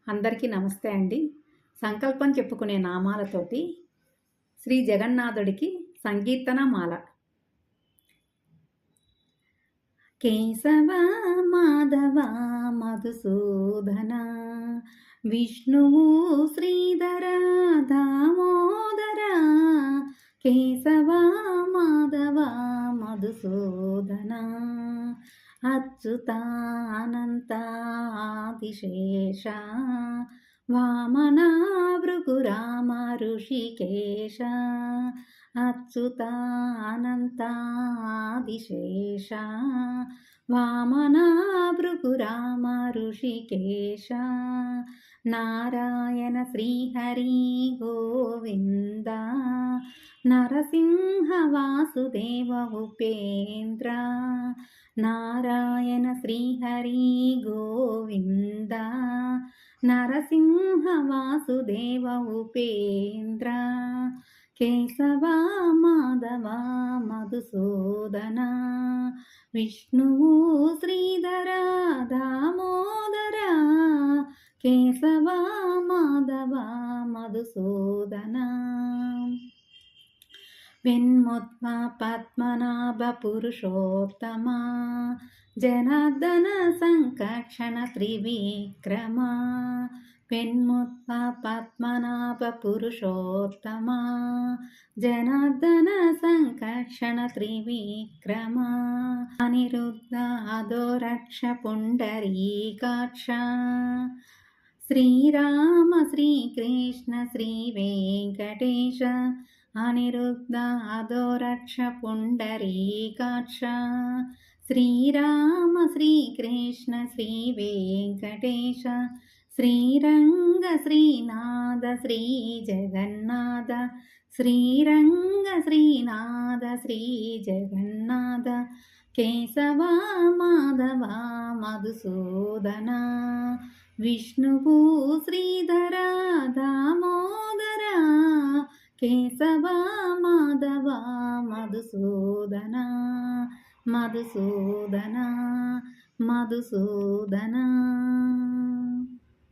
అందరికీ నమస్తే అండి. సంకల్పం చెప్పుకునే నామాలతోటి శ్రీ జగన్నాథుడికి సంకీర్తన మాల. కేశవ మాధవ మధుసూదన విష్ణువు శ్రీధర దామోదర కేశవ మాధవ మధుసూదన అచ్యుతానంత ఆదిశేష వామన భృగురామ ఋషికేశ అచ్యుతానంత ఆదిశేష వామన భృగురామ ఋషికేశ నారాయణ శ్రీహరి గోవింద నరసింహ వాసుదేవ ఉపేంద్ర నారాయణ శ్రీహరి గోవింద నరసింహ వాసుదేవ ఉపేంద్ర కేశవ మాధవ మధుసూదన విష్ణువు శ్రీధర దామోదర కేశవ మాధవ మధుసూదన వెన్ముత్మ పద్మనాభ పురుషోత్తమ జనార్దన సంకర్షణ త్రివిక్రమ వెన్ముత్మ పద్మనాభ పురుషోత్తమ జనార్దన సంకర్షణ త్రివిక్రమ అనిరుద్ధ అధోరక్ష పుండరీకాక్ష శ్రీరామ శ్రీకృష్ణ శ్రీ వెంకటేశ అనిరుద్ధ అధోరక్ష పుండరీకాక్ష శ్రీరామ శ్రీకృష్ణ శ్రీ వెంకటేశ శ్రీరంగ శ్రీనాథ శ్రీ జగన్నాథ శ్రీరంగ శ్రీనాథ శ్రీ జగన్నాథ కేశవ మాధవ మధుసూదన విష్ణువు శ్రీధర దామోదర కేశవ మాధవ మధుసూదన మధుసూదన మధుసూదన.